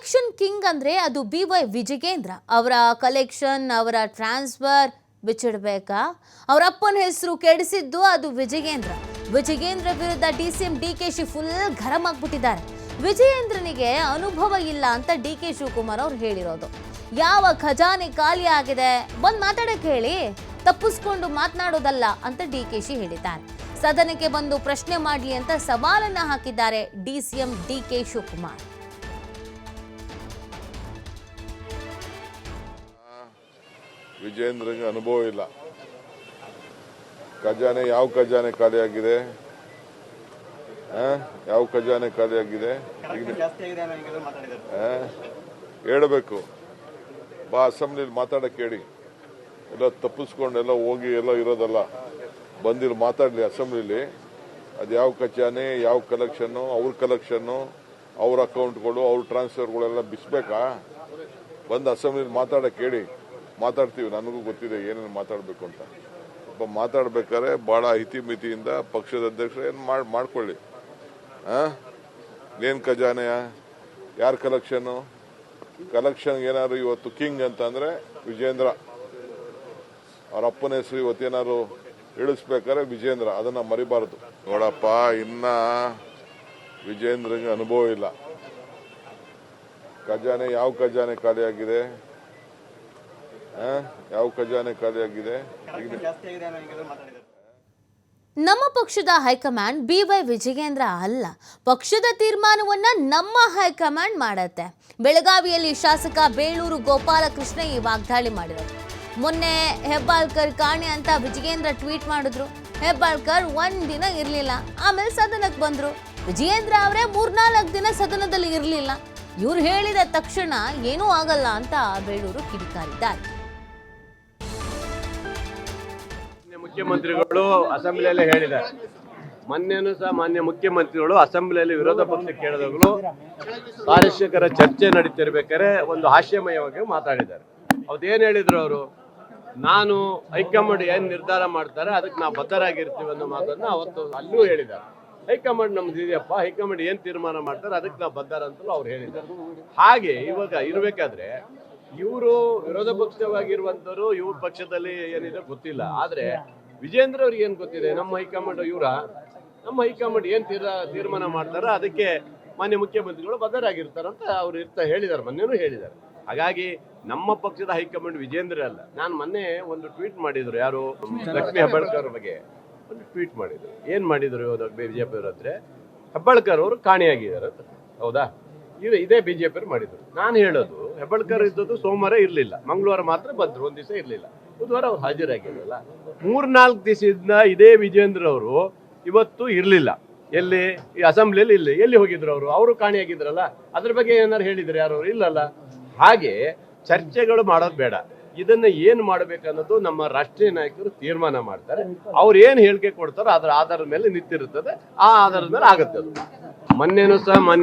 Collection king ಅಂದ್ರೆ ಅದು BY Vijayendra. ಅವರ ಕಲೆಕ್ಷನ್, ಅವರ ಟ್ರಾನ್ಸ್ಫರ್ ಬಿಚ್ಚಿಡಬೇಕಾ? ಅವರ ಅಪ್ಪನ ಹೆಸರು ಕೆಡಿಸಿದ್ದು ಅದು ವಿಜಯೇಂದ್ರ. ವಿಜಯೇಂದ್ರ ವಿರುದ್ಧ DCM DK ಫುಲ್ ಗರಂ ಆಗ್ಬಿಟ್ಟಿದ್ದಾರೆ. ವಿಜಯೇಂದ್ರನಿಗೆ ಅನುಭವ ಇಲ್ಲ ಅಂತ DK ಶಿವಕುಮಾರ್ ಅವರು ಹೇಳಿರೋದು. ಯಾವ ಖಜಾನೆ ಖಾಲಿ ಆಗಿದೆ ಬಂದು ಮಾತಾಡಕ್ಕೆ ಹೇಳಿ, ತಪ್ಪಿಸ್ಕೊಂಡು ಮಾತನಾಡೋದಲ್ಲ ಅಂತ DK ಹೇಳಿದ್ದಾರೆ. ಸದನಕ್ಕೆ ಬಂದು ಪ್ರಶ್ನೆ ಮಾಡಲಿ ಅಂತ ಸವಾಲನ್ನ ಹಾಕಿದ್ದಾರೆ DCM DK ಶಿವಕುಮಾರ್. ವಿಜಯೇಂದ್ರನಿಗೆ ಅನುಭವ ಇಲ್ಲ. ಖಜಾನೆ ಯಾವ ಖಜಾನೆ ಖಾಲಿಯಾಗಿದೆ? ಯಾವ ಖಜಾನೆ ಖಾಲಿಯಾಗಿದೆ ಹೇಳಬೇಕು. ಬಾ ಅಸೆಂಬ್ಲಿಲಿ ಮಾತಾಡಕ್ಕೆ ಹೇಳಿ. ಎಲ್ಲ ತಪ್ಪಿಸ್ಕೊಂಡೆಲ್ಲ ಹೋಗಿ ಎಲ್ಲ ಇರೋದಲ್ಲ, ಬಂದಿರು ಮಾತಾಡಲಿ ಅಸೆಂಬ್ಲಿಲಿ. ಅದು ಯಾವ ಖಜಾನೆ, ಯಾವ ಕಲೆಕ್ಷನ್ನು, ಅವ್ರ ಕಲೆಕ್ಷನ್ನು, ಅವ್ರ ಅಕೌಂಟ್ಗಳು, ಅವ್ರ ಟ್ರಾನ್ಸ್ಫರ್ಗಳೆಲ್ಲ ಬಿಸ್ಬೇಕಾ? ಬಂದು ಅಸೆಂಬ್ಲಿಲಿ ಮಾತಾಡಕ್ಕೆ ಹೇಳಿ. ಮಾತಾಡ್ತೀವಿ, ನನಗೂ ಗೊತ್ತಿದೆ ಏನೇನು ಮಾತಾಡಬೇಕು ಅಂತ. ಒಬ್ಬ ಮಾತಾಡ್ಬೇಕಾದ್ರೆ ಭಾಳ ಹಿತಿಮಿತಿಯಿಂದ ಪಕ್ಷದ ಅಧ್ಯಕ್ಷರು ಏನು ಮಾಡ್ಕೊಳ್ಳಿ. ಏನು ಖಜಾನೆಯ, ಯಾರ ಕಲೆಕ್ಷನ್ನು? ಕಲೆಕ್ಷನ್ಗೆ ಏನಾದ್ರು ಇವತ್ತು ಕಿಂಗ್ ಅಂತಂದ್ರೆ ವಿಜಯೇಂದ್ರ. ಅವ್ರ ಅಪ್ಪನ ಹೆಸರು ಇವತ್ತೇನಾದ್ರು ಇಳಿಸ್ಬೇಕಾದ್ರೆ ವಿಜಯೇಂದ್ರ, ಅದನ್ನ ಮರಿಬಾರದು. ನೋಡಪ್ಪ, ಇನ್ನ ವಿಜಯೇಂದ್ರಗೆ ಅನುಭವ ಇಲ್ಲ. ಖಜಾನೆ ಯಾವ ಖಜಾನೆ ಖಾಲಿಯಾಗಿದೆ? ಯಾವ ಖಜಾನೆ ಖಾಲಿಯಾಗಿದೆ? ನಮ್ಮ ಪಕ್ಷದ ಹೈಕಮಾಂಡ್ BY ವಿಜಯೇಂದ್ರ ಅಲ್ಲ. ಪಕ್ಷದ ತೀರ್ಮಾನವನ್ನ ನಮ್ಮ ಹೈಕಮಾಂಡ್ ಮಾಡತ್ತೆ. ಬೆಳಗಾವಿಯಲ್ಲಿ ಶಾಸಕ ಬೇಳೂರು ಗೋಪಾಲಕೃಷ್ಣ ಈ ವಾಗ್ದಾಳಿ ಮಾಡಿರೋದು. ಮೊನ್ನೆ ಹೆಬ್ಬಾಳ್ಕರ್ ಕಾಣೆ ಅಂತ ವಿಜಯೇಂದ್ರ ಟ್ವೀಟ್ ಮಾಡಿದ್ರು. ಹೆಬ್ಬಾಳ್ಕರ್ ಒಂದಿನ ಇರಲಿಲ್ಲ, ಆಮೇಲೆ ಸದನಕ್ಕೆ ಬಂದ್ರು. ವಿಜಯೇಂದ್ರ ಅವರೇ 3-4 ದಿನ ಸದನದಲ್ಲಿ ಇರಲಿಲ್ಲ. ಇವ್ರು ಹೇಳಿದ ತಕ್ಷಣ ಏನೂ ಆಗಲ್ಲ ಅಂತ ಬೇಳೂರು ಕಿಡಿಕಾರಿದ್ದಾರೆ. ಮುಖ್ಯಮಂತ್ರಿಗಳು ಅಸೆಂಬ್ಲಿಯಲ್ಲೇ ಹೇಳಿದ್ದಾರೆ. ಮೊನ್ನೆನೂ ಸಹ ಮಾನ್ಯ ಮುಖ್ಯಮಂತ್ರಿಗಳು ಅಸೆಂಬ್ಲಿಯಲ್ಲಿ ವಿರೋಧ ಪಕ್ಷ ಕೇಳಿದಾಗಲೂ ಕಾರ್ಯಕರ್ತರ ಚರ್ಚೆ ನಡೀತಿರ್ಬೇಕಾದ್ರೆ ಒಂದು ಹಾಸ್ಯಮಯವಾಗಿ ಮಾತಾಡಿದ್ದಾರೆ. ಅದೇನು ಹೇಳಿದ್ರು ಅವರು? ನಾನು ಹೈಕಮಾಂಡ್ ಏನ್ ನಿರ್ಧಾರ ಮಾಡ್ತಾರೆ ಅದಕ್ಕೆ ನಾವು ಬದ್ಧರಾಗಿರ್ತೀವಿ ಅನ್ನೋ ಮಾತನ್ನ ಅವತ್ತು ಅಲ್ಲೂ ಹೇಳಿದ್ದಾರೆ. ಹೈಕಮಾಂಡ್ ನಮ್ದು ಇದೆಯಪ್ಪ, ಹೈಕಮಾಂಡ್ ಏನ್ ತೀರ್ಮಾನ ಮಾಡ್ತಾರೆ ಅದಕ್ಕೆ ನಾವು ಬದ್ಧರ ಅಂತಲೂ ಅವ್ರು ಹೇಳಿದ್ದಾರೆ. ಹಾಗೆ ಇವಾಗ ಇರ್ಬೇಕಾದ್ರೆ ಇವರು ವಿರೋಧ ಪಕ್ಷವಾಗಿರುವಂತರು, ಇವ್ರ ಪಕ್ಷದಲ್ಲಿ ಏನಿದೆ ಗೊತ್ತಿಲ್ಲ. ಆದ್ರೆ ವಿಜಯೇಂದ್ರ ಅವ್ರಿಗೆ ಏನ್ ಗೊತ್ತಿದೆ? ನಮ್ಮ ಹೈಕಮಾಂಡ್ ನಮ್ಮ ಹೈಕಮಾಂಡ್ ಏನ್ ತೀರ್ಮಾನ ಮಾಡ್ತಾರ ಅದಕ್ಕೆ ಮಾನ್ಯ ಮುಖ್ಯಮಂತ್ರಿಗಳು ಬದ್ಧರಾಗಿರ್ತಾರಂತ ಅವ್ರು ಹೇಳಿದ್ದಾರೆ, ಮೊನ್ನೆನೂ ಹೇಳಿದ್ದಾರೆ. ಹಾಗಾಗಿ ನಮ್ಮ ಪಕ್ಷದ ಹೈಕಮಾಂಡ್ ವಿಜಯೇಂದ್ರ ಅಲ್ಲ. ನಾನು ಮೊನ್ನೆ ಒಂದು ಟ್ವೀಟ್ ಮಾಡಿದ್ರು, ಯಾರು ಲಕ್ಷ್ಮೀ ಹೆಬ್ಬಾಳ್ಕರ್ ಬಗ್ಗೆ ಒಂದು ಟ್ವೀಟ್ ಮಾಡಿದ್ರು. ಏನ್ ಮಾಡಿದ್ರು ಬಿಜೆಪಿ ಅವ್ರ ಹತ್ರ? ಹೆಬ್ಬಾಳ್ಕರ್ ಅವರು ಕಾಣೆಯಾಗಿದ್ದಾರೆ ಅಂತ. ಹೌದಾ? ಇದೇ ಬಿಜೆಪಿ ಅವ್ರು ಮಾಡಿದ್ರು. ನಾನು ಹೇಳೋದು, ಹೆಬ್ಬಾಳ್ಕರ್ ಇದ್ದದ್ದು ಸೋಮವಾರ ಇರ್ಲಿಲ್ಲ, ಮಂಗಳವಾರ ಮಾತ್ರ ಬಂದ್ರು, ಒಂದ್ ದಿವಸ ಇರ್ಲಿಲ್ಲ. ಬುಧವಾರ ಅವ್ರು ಹಾಜರಾಗಿರಲಿಲ್ಲ. 3-4 ದಿವಸದಿಂದ ಇದೇ ವಿಜಯೇಂದ್ರ ಅವರು ಇವತ್ತು ಇರ್ಲಿಲ್ಲ. ಎಲ್ಲಿ? ಈ ಅಸೆಂಬ್ಲಿಯಲ್ಲಿ ಎಲ್ಲಿ ಹೋಗಿದ್ರು ಅವರು? ಅವರು ಕಾಣೆಯಾಗಿದ್ರಲ್ಲ, ಅದ್ರ ಬಗ್ಗೆ ಏನಾರು ಹೇಳಿದ್ರು ಯಾರು? ಇಲ್ಲಲ್ಲ. ಹಾಗೆ ಚರ್ಚೆಗಳು ಮಾಡೋದು ಬೇಡ. ಇದನ್ನ ಏನ್ ಮಾಡ್ಬೇಕನ್ನೋದು ನಮ್ಮ ರಾಷ್ಟ್ರೀಯ ನಾಯಕರು ತೀರ್ಮಾನ ಮಾಡ್ತಾರೆ. ಅವ್ರು ಏನ್ ಹೇಳಿಕೆ ಕೊಡ್ತಾರೋ ಅದರ ಆಧಾರದ ಮೇಲೆ ನಿಂತಿರುತ್ತದೆ. ಆ ಆಧಾರದ ಮೇಲೆ ಆಗುತ್ತೆ ಅದು. ಮೊನ್ನೆನೂ ಸಹ